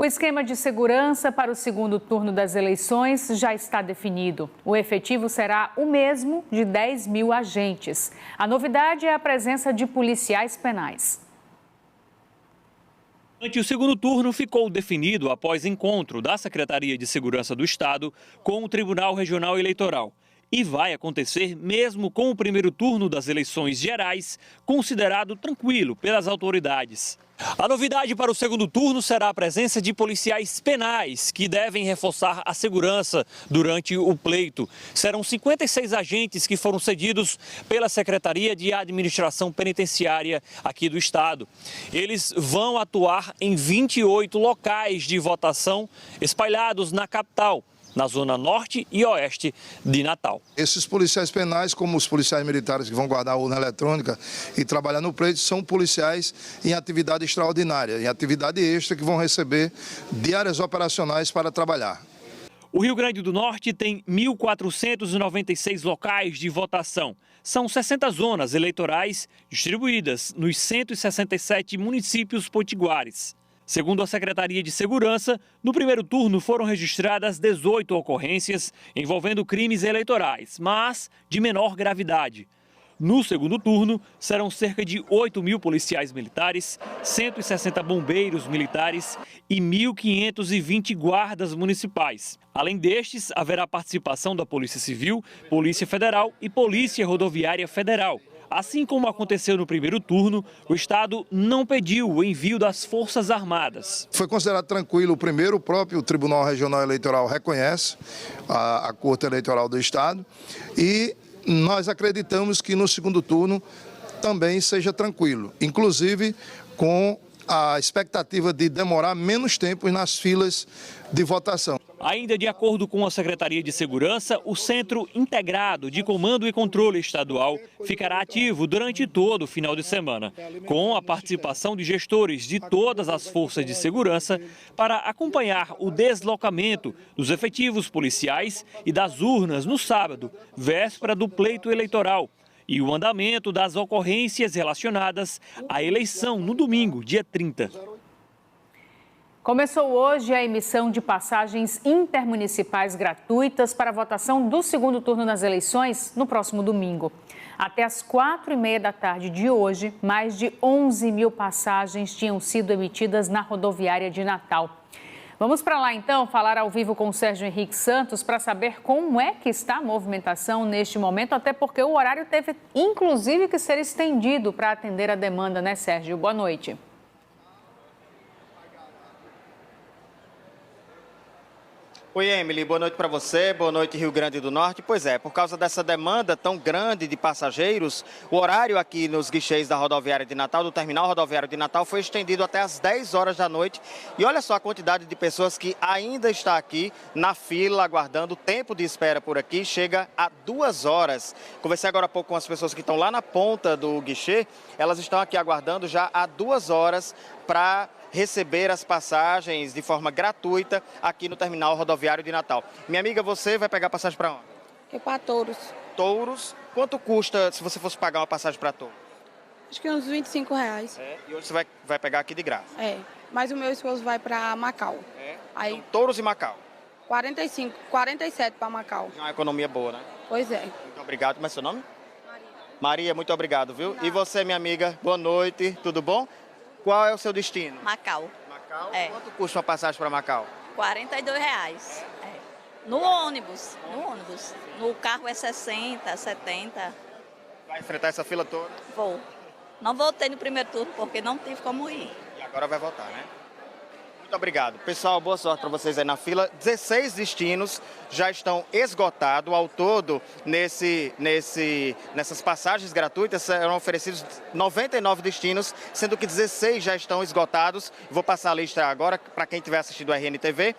O esquema de segurança para o segundo turno das eleições já está definido. O efetivo será o mesmo de 10 mil agentes. A novidade é a presença de policiais penais. O segundo turno ficou definido após encontro da Secretaria de Segurança do Estado com o Tribunal Regional Eleitoral. E vai acontecer mesmo com o primeiro turno das eleições gerais, considerado tranquilo pelas autoridades. A novidade para o segundo turno será a presença de policiais penais, que devem reforçar a segurança durante o pleito. Serão 56 agentes que foram cedidos pela Secretaria de Administração Penitenciária aqui do estado. Eles vão atuar em 28 locais de votação espalhados na capital, na zona norte e oeste de Natal. Esses policiais penais, como os policiais militares que vão guardar a urna eletrônica e trabalhar no pleito, são policiais em atividade extraordinária, em atividade extra, que vão receber diárias operacionais para trabalhar. O Rio Grande do Norte tem 1.496 locais de votação. São 60 zonas eleitorais distribuídas nos 167 municípios potiguares. Segundo a Secretaria de Segurança, no primeiro turno foram registradas 18 ocorrências envolvendo crimes eleitorais, mas de menor gravidade. No segundo turno, serão cerca de 8 mil policiais militares, 160 bombeiros militares e 1.520 guardas municipais. Além destes, haverá participação da Polícia Civil, Polícia Federal e Polícia Rodoviária Federal. Assim como aconteceu no primeiro turno, o Estado não pediu o envio das Forças Armadas. Foi considerado tranquilo o primeiro, o próprio Tribunal Regional Eleitoral reconhece a Corte Eleitoral do Estado e nós acreditamos que no segundo turno também seja tranquilo, inclusive com a expectativa de demorar menos tempo nas filas de votação. Ainda de acordo com a Secretaria de Segurança, o Centro Integrado de Comando e Controle Estadual ficará ativo durante todo o final de semana, com a participação de gestores de todas as forças de segurança para acompanhar o deslocamento dos efetivos policiais e das urnas no sábado, véspera do pleito eleitoral, e o andamento das ocorrências relacionadas à eleição no domingo, dia 30. Começou hoje a emissão de passagens intermunicipais gratuitas para a votação do segundo turno das eleições no próximo domingo. Até às 4h30 da tarde de hoje, mais de 11 mil passagens tinham sido emitidas na rodoviária de Natal. Vamos para lá então falar ao vivo com o Sérgio Henrique Santos para saber como é que está a movimentação neste momento, até porque o horário teve inclusive que ser estendido para atender a demanda, né, Sérgio? Boa noite. Oi, Emily, boa noite para você, boa noite Rio Grande do Norte. Pois é, por causa dessa demanda tão grande de passageiros, o horário aqui nos guichês da rodoviária de Natal, do terminal rodoviário de Natal, foi estendido até às 10 horas da noite. E olha só a quantidade de pessoas que ainda está aqui na fila, aguardando. O tempo de espera por aqui chega a 2 horas. Conversei agora há pouco com as pessoas que estão lá na ponta do guichê, elas estão aqui aguardando já há 2 horas para receber as passagens de forma gratuita aqui no terminal rodoviário de Natal. Minha amiga, você vai pegar passagem para onde? É para Touros. Touros. Quanto custa se você fosse pagar uma passagem para Touros? Acho que uns R$25. E hoje você vai pegar aqui de graça? Mas o meu esposo vai para Macau. Aí, então, Touros e Macau. 47 para Macau. É uma economia boa, né? Pois é. Muito obrigado. Como é seu nome? Maria, muito obrigado, viu? E você, minha amiga, boa noite, tudo bom? Qual é o seu destino? Macau. Macau? É. Quanto custa uma passagem para Macau? R$42. No ônibus. No carro é 60, 70. Vai enfrentar essa fila toda? Vou. Não voltei no primeiro turno porque não tive como ir. E agora vai voltar, né? Muito obrigado. Pessoal, boa sorte para vocês aí na fila. 16 destinos já estão esgotados. Ao todo, nessas passagens gratuitas, serão oferecidos 99 destinos, sendo que 16 já estão esgotados. Vou passar a lista agora para quem estiver assistindo o RNTV.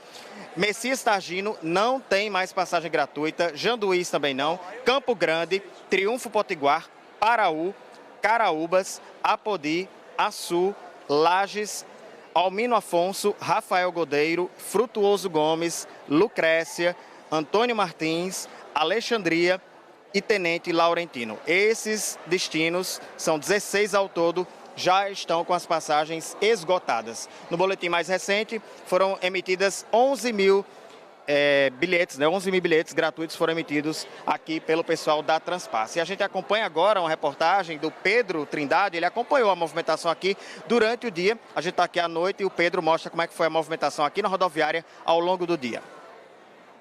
Messias Targino não tem mais passagem gratuita. Janduís também não. Campo Grande, Triunfo Potiguar, Paraú, Caraúbas, Apodi, Açu, Lages, Almino Afonso, Rafael Godeiro, Frutuoso Gomes, Lucrécia, Antônio Martins, Alexandria e Tenente Laurentino. Esses destinos são 16 ao todo já estão com as passagens esgotadas. No boletim mais recente, foram emitidas 11 mil bilhetes, 11 mil bilhetes gratuitos foram emitidos aqui pelo pessoal da Transpasse. E a gente acompanha agora uma reportagem do Pedro Trindade, ele acompanhou a movimentação aqui durante o dia. A gente está aqui à noite e o Pedro mostra como é que foi a movimentação aqui na rodoviária ao longo do dia.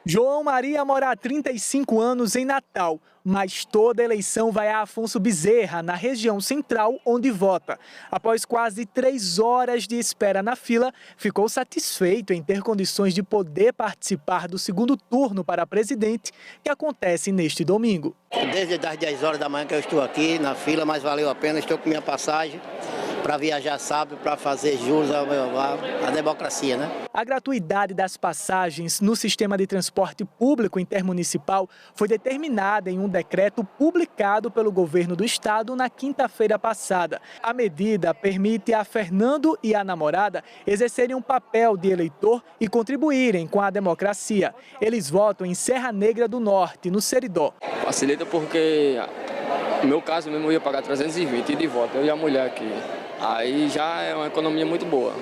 João Maria mora há 35 anos em Natal, mas toda eleição vai a Afonso Bezerra, na região central, onde vota. Após quase 3 horas de espera na fila, ficou satisfeito em ter condições de poder participar do segundo turno para presidente, que acontece neste domingo. Desde as 10 horas da manhã que eu estou aqui na fila, mas valeu a pena, estou com minha passagem para viajar sábado, para fazer jus à democracia, né? A gratuidade das passagens no sistema de transporte público intermunicipal foi determinada em um decreto publicado pelo governo do estado na quinta-feira passada. A medida permite a Fernando e a namorada exercerem um papel de eleitor e contribuírem com a democracia. Eles votam em Serra Negra do Norte, no Seridó. Facilita porque, no meu caso mesmo, eu ia pagar 320 de volta, eu e a mulher aqui. Aí já é uma economia muito boa.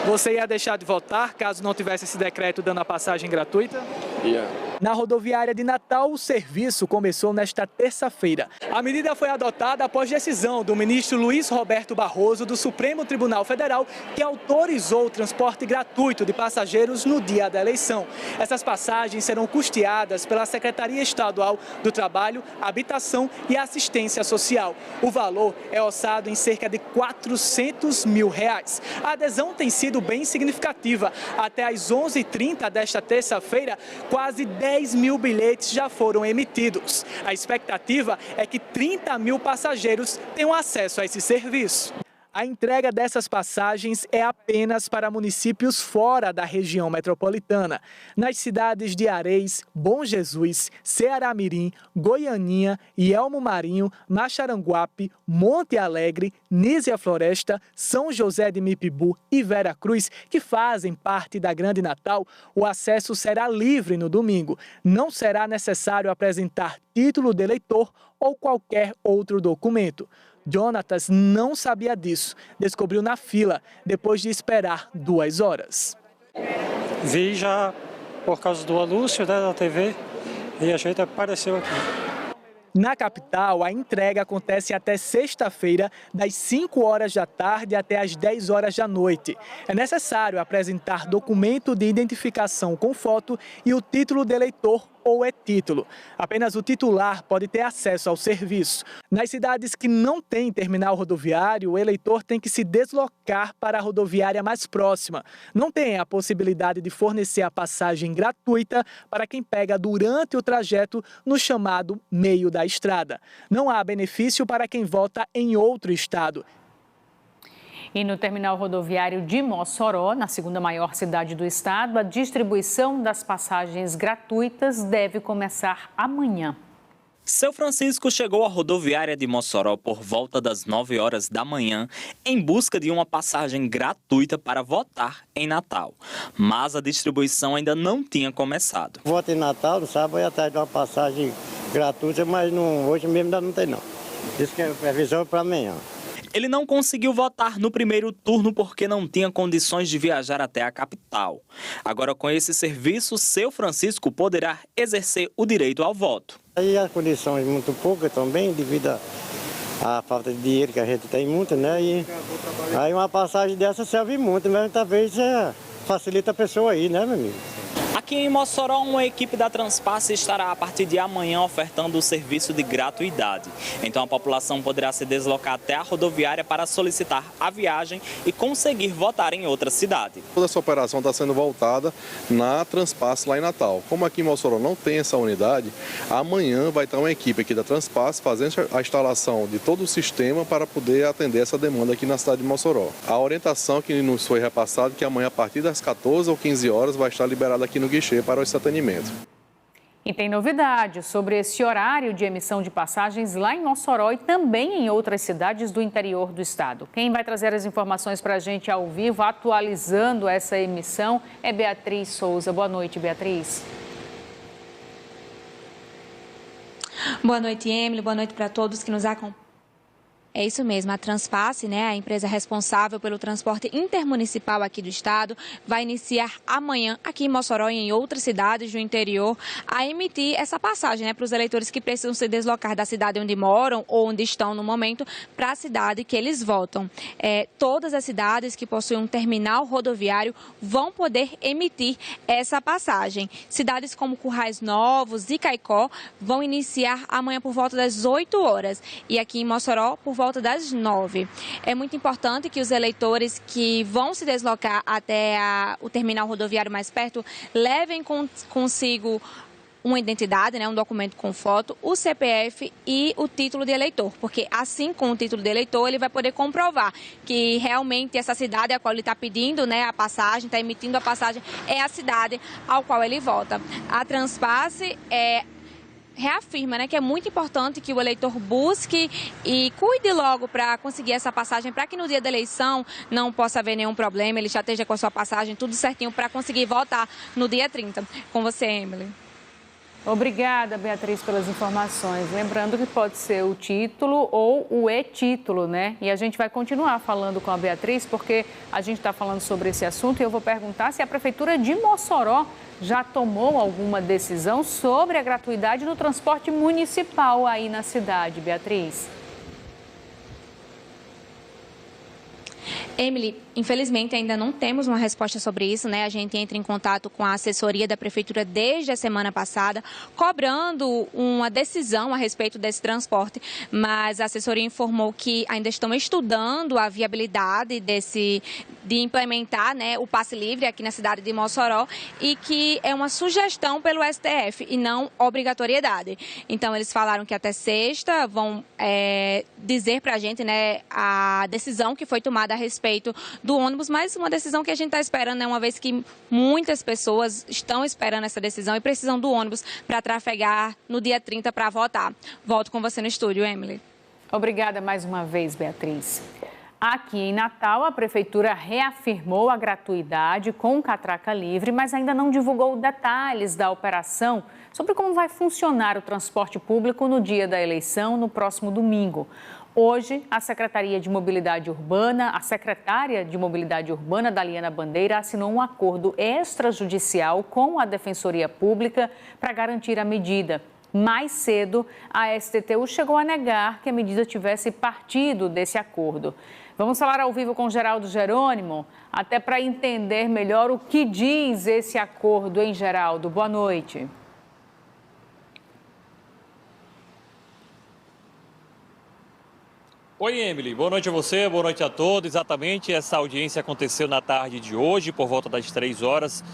Você ia deixar de votar caso não tivesse esse decreto dando a passagem gratuita? Ia. Na rodoviária de Natal, o serviço começou nesta terça-feira. A medida foi adotada após decisão do ministro Luiz Roberto Barroso, do Supremo Tribunal Federal, que autorizou o transporte gratuito de passageiros no dia da eleição. Essas passagens serão custeadas pela Secretaria Estadual do Trabalho, Habitação e Assistência Social. O valor é orçado em cerca de R$400 mil. A adesão tem sido bem significativa. Até às 11h30 desta terça-feira, quase 10 mil bilhetes já foram emitidos. A expectativa é que 30 mil passageiros tenham acesso a esse serviço. A entrega dessas passagens é apenas para municípios fora da região metropolitana. Nas cidades de Areis, Bom Jesus, Ceará-Mirim, Goianinha, Elmo Marinho, Maxaranguape, Monte Alegre, Nísia Floresta, São José de Mipibu e Vera Cruz, que fazem parte da Grande Natal, o acesso será livre no domingo. Não será necessário apresentar título de eleitor ou qualquer outro documento. Jonatas não sabia disso, descobriu na fila, depois de esperar 2 horas. Vi já por causa do anúncio, né, da TV, e a gente apareceu aqui. Na capital, a entrega acontece até sexta-feira, das 5 horas da tarde até as 10 horas da noite. É necessário apresentar documento de identificação com foto e o título de eleitor ou título. Apenas o titular pode ter acesso ao serviço. Nas cidades que não têm terminal rodoviário, o eleitor tem que se deslocar para a rodoviária mais próxima. Não tem a possibilidade de fornecer a passagem gratuita para quem pega durante o trajeto no chamado meio da estrada. Não há benefício para quem vota em outro estado. E no terminal rodoviário de Mossoró, na segunda maior cidade do estado, a distribuição das passagens gratuitas deve começar amanhã. Seu Francisco chegou à rodoviária de Mossoró por volta das 9 horas da manhã em busca de uma passagem gratuita para votar em Natal. Mas a distribuição ainda não tinha começado. Voto em Natal, no sábado, ia atrás de uma passagem gratuita, mas hoje mesmo ainda não tem não. Isso que é previsão para amanhã. Ele não conseguiu votar no primeiro turno porque não tinha condições de viajar até a capital. Agora, com esse serviço, seu Francisco poderá exercer o direito ao voto. Aí as condições muito poucas também, devido à falta de dinheiro que a gente tem muito, né? E aí uma passagem dessa serve muito, mas talvez facilita a pessoa aí, né, meu amigo? Aqui em Mossoró, uma equipe da Transpasse estará a partir de amanhã ofertando o serviço de gratuidade. Então a população poderá se deslocar até a rodoviária para solicitar a viagem e conseguir votar em outra cidade. Toda essa operação está sendo voltada na Transpasse lá em Natal. Como aqui em Mossoró não tem essa unidade, amanhã vai estar uma equipe aqui da Transpasse fazendo a instalação de todo o sistema para poder atender essa demanda aqui na cidade de Mossoró. A orientação que nos foi repassada é que amanhã a partir das 14 ou 15 horas vai estar liberada aqui no guichê para esse atendimento. E tem novidade sobre esse horário de emissão de passagens lá em Mossoró e também em outras cidades do interior do estado. Quem vai trazer as informações para a gente ao vivo, atualizando essa emissão, é Beatriz Souza. Boa noite, Beatriz. Boa noite, Emily. Boa noite para todos que nos acompanham. É isso mesmo, a Transpasse, né, a empresa responsável pelo transporte intermunicipal aqui do estado, vai iniciar amanhã aqui em Mossoró e em outras cidades do interior a emitir essa passagem, né, para os eleitores que precisam se deslocar da cidade onde moram ou onde estão no momento para a cidade que eles votam. Todas as cidades que possuem um terminal rodoviário vão poder emitir essa passagem. Cidades como Currais Novos e Caicó vão iniciar amanhã por volta das 8 horas e aqui em Mossoró por volta das 9. É muito importante que os eleitores que vão se deslocar até o terminal rodoviário mais perto levem consigo uma identidade, né, um documento com foto, o CPF e o título de eleitor, porque assim com o título de eleitor ele vai poder comprovar que realmente essa cidade a qual ele está pedindo, né, a passagem, está emitindo a passagem, é a cidade ao qual ele vota. A Transpasse reafirma, né, que é muito importante que o eleitor busque e cuide logo para conseguir essa passagem, para que no dia da eleição não possa haver nenhum problema, ele já esteja com a sua passagem tudo certinho para conseguir votar no dia 30. Com você, Emily. Obrigada, Beatriz, pelas informações. Lembrando que pode ser o título ou o e-título, né? E a gente vai continuar falando com a Beatriz, porque a gente está falando sobre esse assunto e eu vou perguntar se a Prefeitura de Mossoró já tomou alguma decisão sobre a gratuidade do transporte municipal aí na cidade, Beatriz. Emily, infelizmente ainda não temos uma resposta sobre isso, né? A gente entra em contato com a assessoria da Prefeitura desde a semana passada, cobrando uma decisão a respeito desse transporte, mas a assessoria informou que ainda estão estudando a viabilidade de implementar, né, o passe livre aqui na cidade de Mossoró e que é uma sugestão pelo STF e não obrigatoriedade. Então, eles falaram que até sexta vão dizer para a gente, né, a decisão que foi tomada a respeito do ônibus, mas uma decisão que a gente está esperando, né, uma vez que muitas pessoas estão esperando essa decisão e precisam do ônibus para trafegar no dia 30 para votar. Volto com você no estúdio, Emily. Obrigada mais uma vez, Beatriz. Aqui em Natal, a Prefeitura reafirmou a gratuidade com catraca livre, mas ainda não divulgou detalhes da operação sobre como vai funcionar o transporte público no dia da eleição, no próximo domingo. Hoje, a secretária de Mobilidade Urbana, Daliana Bandeira, assinou um acordo extrajudicial com a Defensoria Pública para garantir a medida. Mais cedo, a STTU chegou a negar que a medida tivesse partido desse acordo. Vamos falar ao vivo com Geraldo Jerônimo, até para entender melhor o que diz esse acordo, hein, Geraldo? Boa noite. Oi, Emily. Boa noite a você, boa noite a todos. Exatamente, essa audiência aconteceu na tarde de hoje, por volta das 3 horas,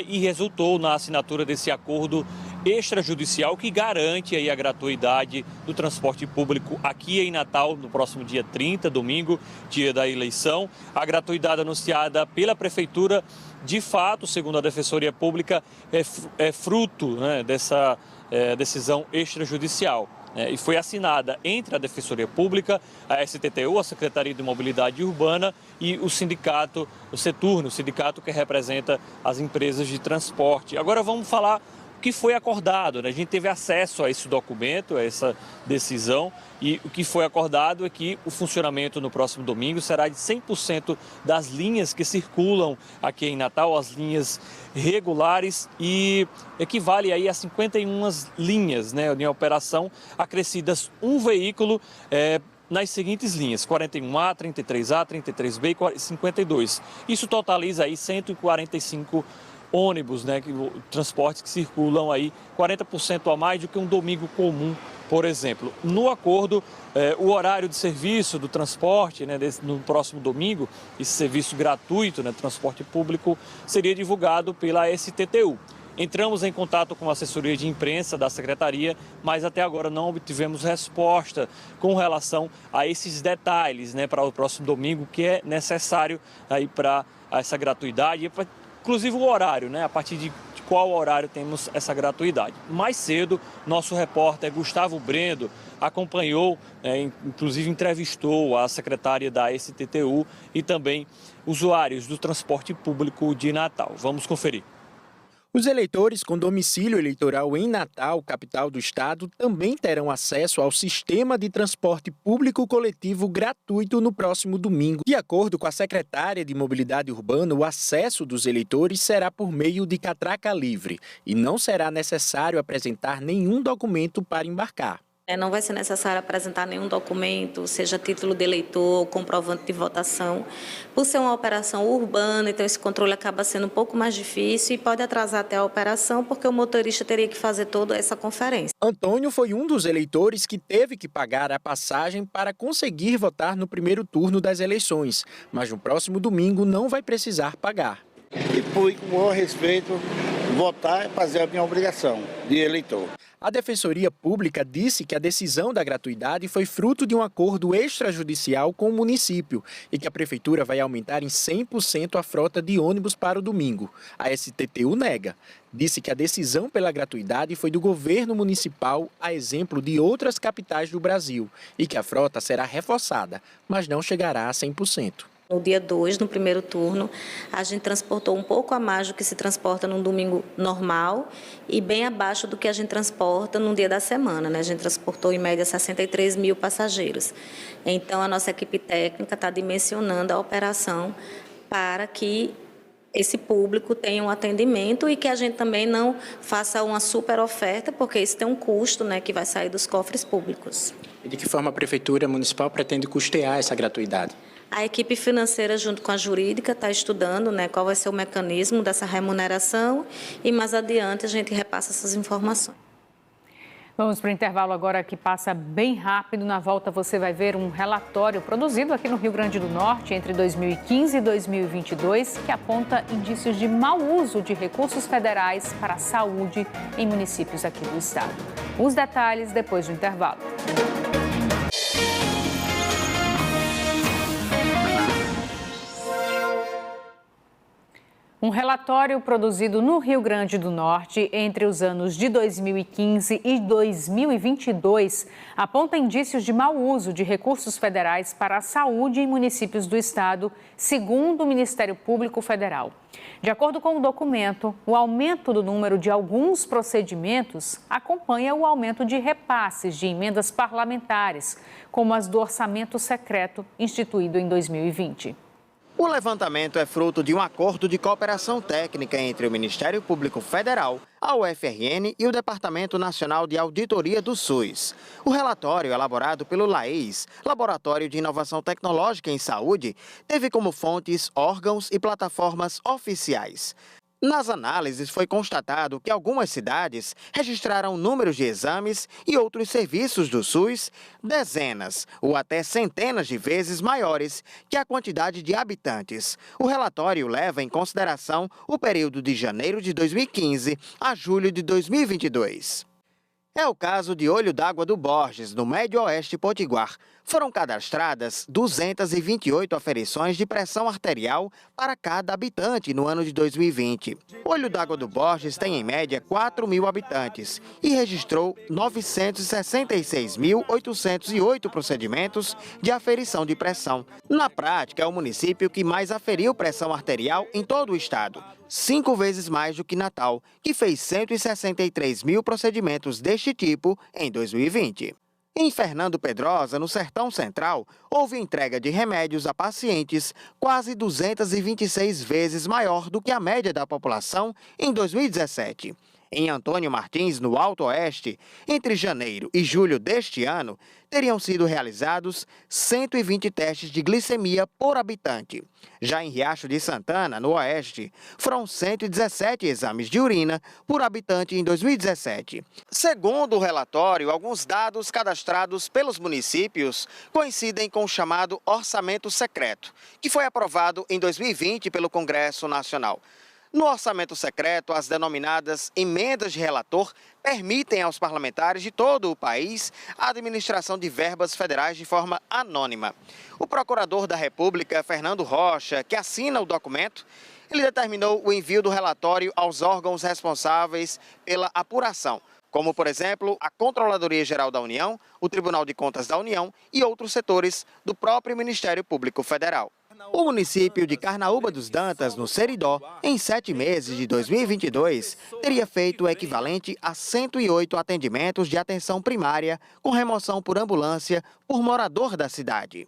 e resultou na assinatura desse acordo extrajudicial que garante aí a gratuidade do transporte público aqui em Natal no próximo dia 30, domingo, dia da eleição. A gratuidade anunciada pela Prefeitura, de fato, segundo a Defensoria Pública, é fruto, né, dessa decisão extrajudicial. E foi assinada entre a Defensoria Pública, a STTU, a Secretaria de Mobilidade Urbana e o sindicato, o Seturno, o sindicato que representa as empresas de transporte. Agora vamos falar o que foi acordado, né? A gente teve acesso a esse documento, a essa decisão, e o que foi acordado é que o funcionamento no próximo domingo será de 100% das linhas que circulam aqui em Natal, as linhas regulares, e equivale aí a 51 linhas, né, em operação, acrescidas um veículo nas seguintes linhas, 41A, 33A, 33B e 52. Isso totaliza aí 145 ônibus, né, transportes que circulam aí 40% a mais do que um domingo comum, por exemplo. No acordo, o horário de serviço do transporte, né, no próximo domingo, esse serviço gratuito, né, transporte público, seria divulgado pela STTU. Entramos em contato com a assessoria de imprensa da Secretaria, mas até agora não obtivemos resposta com relação a esses detalhes, né, para o próximo domingo, que é necessário aí para essa gratuidade, inclusive o horário, né, a partir de qual horário temos essa gratuidade. Mais cedo, nosso repórter Gustavo Brendo acompanhou, inclusive entrevistou a secretária da STTU e também usuários do transporte público de Natal. Vamos conferir. Os eleitores com domicílio eleitoral em Natal, capital do estado, também terão acesso ao sistema de transporte público coletivo gratuito no próximo domingo. De acordo com a secretária de Mobilidade Urbana, o acesso dos eleitores será por meio de catraca livre e não será necessário apresentar nenhum documento para embarcar. Não vai ser necessário apresentar nenhum documento, seja título de eleitor ou comprovante de votação. Por ser uma operação urbana, então esse controle acaba sendo um pouco mais difícil e pode atrasar até a operação, porque o motorista teria que fazer toda essa conferência. Antônio foi um dos eleitores que teve que pagar a passagem para conseguir votar no primeiro turno das eleições, mas no próximo domingo não vai precisar pagar. E fui com o maior respeito votar e fazer a minha obrigação de eleitor. A Defensoria Pública disse que a decisão da gratuidade foi fruto de um acordo extrajudicial com o município e que a Prefeitura vai aumentar em 100% a frota de ônibus para o domingo. A STTU nega. Disse que a decisão pela gratuidade foi do governo municipal, a exemplo de outras capitais do Brasil, e que a frota será reforçada, mas não chegará a 100%. No dia 2, no primeiro turno, a gente transportou um pouco a mais do que se transporta num domingo normal e bem abaixo do que a gente transporta num dia da semana, né? A gente transportou, em média, 63 mil passageiros. Então, a nossa equipe técnica está dimensionando a operação para que esse público tenha um atendimento e que a gente também não faça uma super oferta, porque isso tem um custo, né, que vai sair dos cofres públicos. E de que forma a Prefeitura Municipal pretende custear essa gratuidade? A equipe financeira, junto com a jurídica, está estudando, né, qual vai ser o mecanismo dessa remuneração e mais adiante a gente repassa essas informações. Vamos para o intervalo agora, que passa bem rápido. Na volta você vai ver um relatório produzido aqui no Rio Grande do Norte entre 2015 e 2022 que aponta indícios de mau uso de recursos federais para a saúde em municípios aqui do estado. Os detalhes depois do intervalo. Um relatório produzido no Rio Grande do Norte entre os anos de 2015 e 2022 aponta indícios de mau uso de recursos federais para a saúde em municípios do estado, segundo o Ministério Público Federal. De acordo com o documento, o aumento do número de alguns procedimentos acompanha o aumento de repasses de emendas parlamentares, como as do orçamento secreto instituído em 2020. O levantamento é fruto de um acordo de cooperação técnica entre o Ministério Público Federal, a UFRN e o Departamento Nacional de Auditoria do SUS. O relatório, elaborado pelo LAES, Laboratório de Inovação Tecnológica em Saúde, teve como fontes órgãos e plataformas oficiais. Nas análises, foi constatado que algumas cidades registraram números de exames e outros serviços do SUS dezenas ou até centenas de vezes maiores que a quantidade de habitantes. O relatório leva em consideração o período de janeiro de 2015 a julho de 2022. É o caso de Olho d'Água do Borges, no Médio Oeste Potiguar. Foram cadastradas 228 aferições de pressão arterial para cada habitante no ano de 2020. Olho d'Água do Borges tem, em média, 4.000 habitantes e registrou 966.808 procedimentos de aferição de pressão. Na prática, é o município que mais aferiu pressão arterial em todo o estado, 5 vezes mais do que Natal, que fez 163 mil procedimentos deste tipo em 2020. Em Fernando Pedrosa, no Sertão Central, houve entrega de remédios a pacientes quase 226 vezes maior do que a média da população em 2017. Em Antônio Martins, no Alto Oeste, entre janeiro e julho deste ano, teriam sido realizados 120 testes de glicemia por habitante. Já em Riacho de Santana, no Oeste, foram 117 exames de urina por habitante em 2017. Segundo o relatório, alguns dados cadastrados pelos municípios coincidem com o chamado orçamento secreto, que foi aprovado em 2020 pelo Congresso Nacional. No orçamento secreto, as denominadas emendas de relator permitem aos parlamentares de todo o país a administração de verbas federais de forma anônima. O procurador da República, Fernando Rocha, que assina o documento, ele determinou o envio do relatório aos órgãos responsáveis pela apuração, como, por exemplo, a Controladoria Geral da União, o Tribunal de Contas da União e outros setores do próprio Ministério Público Federal. O município de Carnaúba dos Dantas, no Seridó, em 7 meses de 2022, teria feito o equivalente a 108 atendimentos de atenção primária com remoção por ambulância por morador da cidade.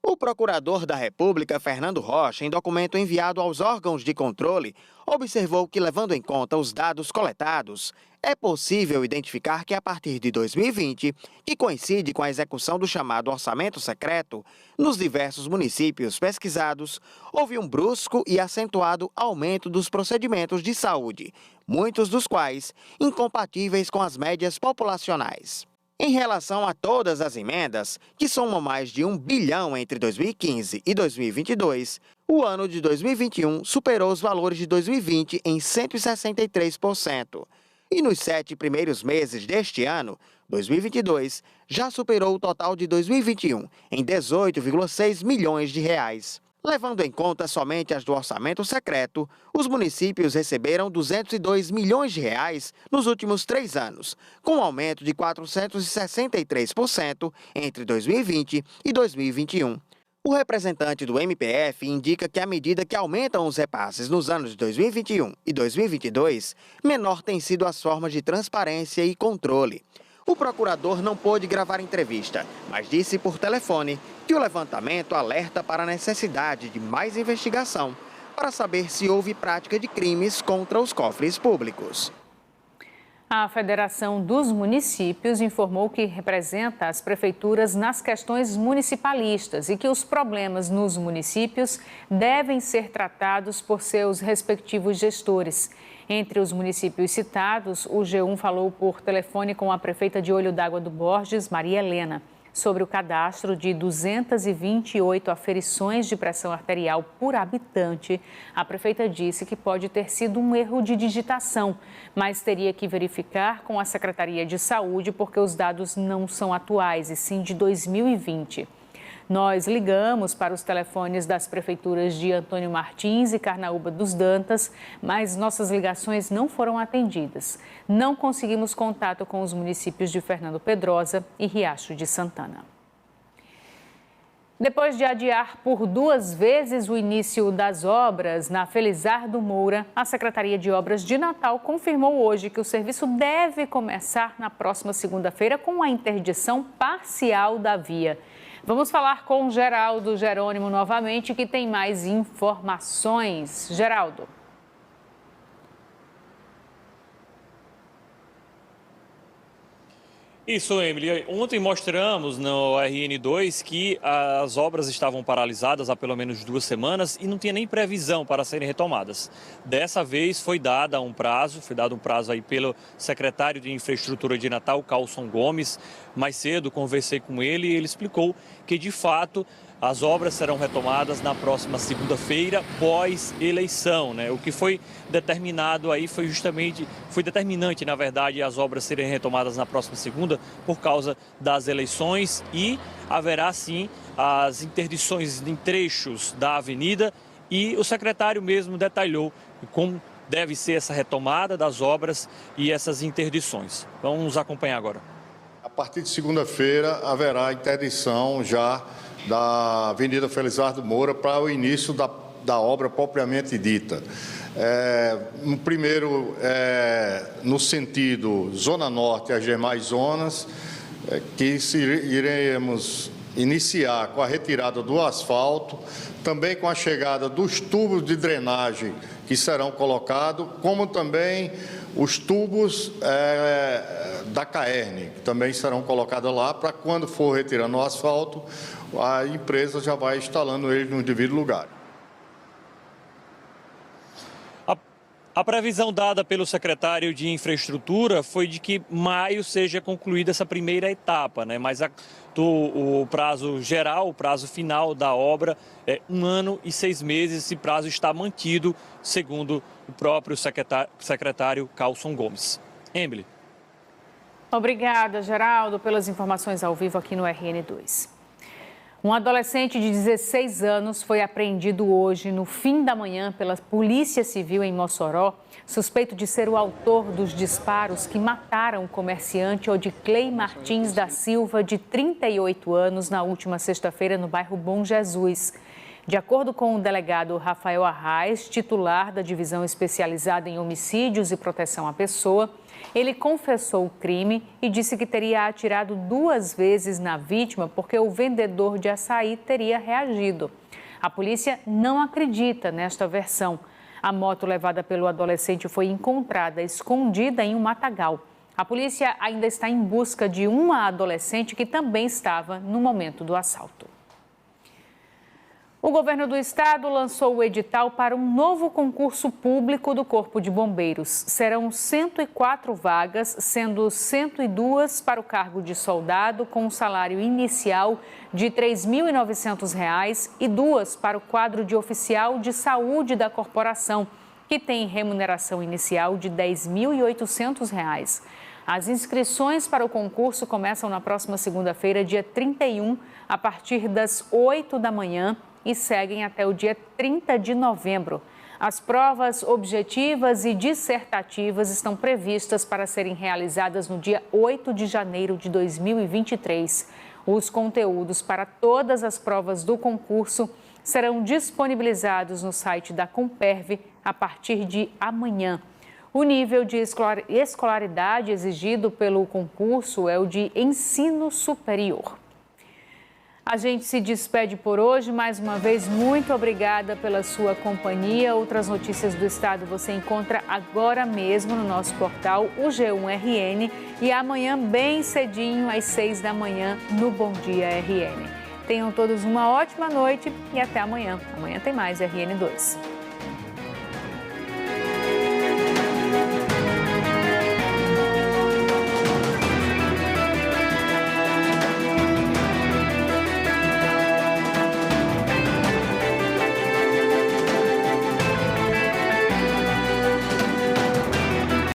O procurador da República, Fernando Rocha, em documento enviado aos órgãos de controle, observou que, levando em conta os dados coletados, é possível identificar que, a partir de 2020, que coincide com a execução do chamado orçamento secreto, nos diversos municípios pesquisados, houve um brusco e acentuado aumento dos procedimentos de saúde, muitos dos quais incompatíveis com as médias populacionais. Em relação a todas as emendas, que somam mais de 1 bilhão entre 2015 e 2022, o ano de 2021 superou os valores de 2020 em 163%. E nos 7 primeiros meses deste ano, 2022, já superou o total de 2021 em 18,6 milhões de reais. Levando em conta somente as do orçamento secreto, os municípios receberam 202 milhões de reais nos últimos 3 anos, com um aumento de 463% entre 2020 e 2021. O representante do MPF indica que, à medida que aumentam os repasses nos anos de 2021 e 2022, menor tem sido as formas de transparência e controle. O procurador não pôde gravar entrevista, mas disse por telefone que o levantamento alerta para a necessidade de mais investigação para saber se houve prática de crimes contra os cofres públicos. A Federação dos Municípios informou que representa as prefeituras nas questões municipalistas e que os problemas nos municípios devem ser tratados por seus respectivos gestores. Entre os municípios citados, o G1 falou por telefone com a prefeita de Olho d'Água do Borges, Maria Helena, sobre o cadastro de 228 aferições de pressão arterial por habitante. A prefeita disse que pode ter sido um erro de digitação, mas teria que verificar com a Secretaria de Saúde porque os dados não são atuais, e sim de 2020. Nós ligamos para os telefones das prefeituras de Antônio Martins e Carnaúba dos Dantas, mas nossas ligações não foram atendidas. Não conseguimos contato com os municípios de Fernando Pedrosa e Riacho de Santana. Depois de adiar por 2 vezes o início das obras na Felizardo Moura, a Secretaria de Obras de Natal confirmou hoje que o serviço deve começar na próxima segunda-feira com a interdição parcial da via. Vamos falar com Geraldo Jerônimo novamente, que tem mais informações. Geraldo. Isso, Emily. Ontem mostramos no RN2 que as obras estavam paralisadas há pelo menos 2 semanas e não tinha nem previsão para serem retomadas. Dessa vez foi dado um prazo aí pelo secretário de Infraestrutura de Natal, Carlson Gomes. Mais cedo conversei com ele e ele explicou que, de fato, as obras serão retomadas na próxima segunda-feira, pós-eleição, né? O que foi determinado aí foi determinante, na verdade, as obras serem retomadas na próxima segunda por causa das eleições e haverá, sim, as interdições em trechos da avenida e o secretário mesmo detalhou como deve ser essa retomada das obras e essas interdições. Vamos acompanhar agora. A partir de segunda-feira haverá interdição já da Avenida Felizardo Moura para o início da obra propriamente dita. Primeiro, no sentido Zona Norte e as demais zonas, que iremos iniciar com a retirada do asfalto, também com a chegada dos tubos de drenagem que serão colocados, como também os tubos da Caerne, que também serão colocados lá, para quando for retirando o asfalto, a empresa já vai instalando ele no devido lugar. A previsão dada pelo secretário de Infraestrutura foi de que maio seja concluída essa primeira etapa, né? Mas o prazo geral, o prazo final da obra é 1 ano e 6 meses. Esse prazo está mantido, segundo o próprio secretário Carlson Gomes. Emily. Obrigada, Geraldo, pelas informações ao vivo aqui no RN2. Um adolescente de 16 anos foi apreendido hoje, no fim da manhã, pela Polícia Civil em Mossoró, suspeito de ser o autor dos disparos que mataram o comerciante Odiclei Martins da Silva, de 38 anos, na última sexta-feira, no bairro Bom Jesus. De acordo com o delegado Rafael Arraes, titular da Divisão Especializada em Homicídios e Proteção à Pessoa, ele confessou o crime e disse que teria atirado 2 vezes na vítima porque o vendedor de açaí teria reagido. A polícia não acredita nesta versão. A moto levada pelo adolescente foi encontrada escondida em um matagal. A polícia ainda está em busca de uma adolescente que também estava no momento do assalto. O governo do estado lançou o edital para um novo concurso público do Corpo de Bombeiros. Serão 104 vagas, sendo 102 para o cargo de soldado, com um salário inicial de R$ 3.900 e 2 para o quadro de oficial de saúde da corporação, que tem remuneração inicial de R$ 10.800. As inscrições para o concurso começam na próxima segunda-feira, dia 31, a partir das 8 da manhã e seguem até o dia 30 de novembro. As provas objetivas e dissertativas estão previstas para serem realizadas no dia 8 de janeiro de 2023. Os conteúdos para todas as provas do concurso serão disponibilizados no site da Comperv a partir de amanhã. O nível de escolaridade exigido pelo concurso é o de ensino superior. A gente se despede por hoje. Mais uma vez, muito obrigada pela sua companhia. Outras notícias do estado você encontra agora mesmo no nosso portal, o G1RN, e amanhã bem cedinho, às 6 da manhã, no Bom Dia RN. Tenham todos uma ótima noite e até amanhã. Amanhã tem mais RN2.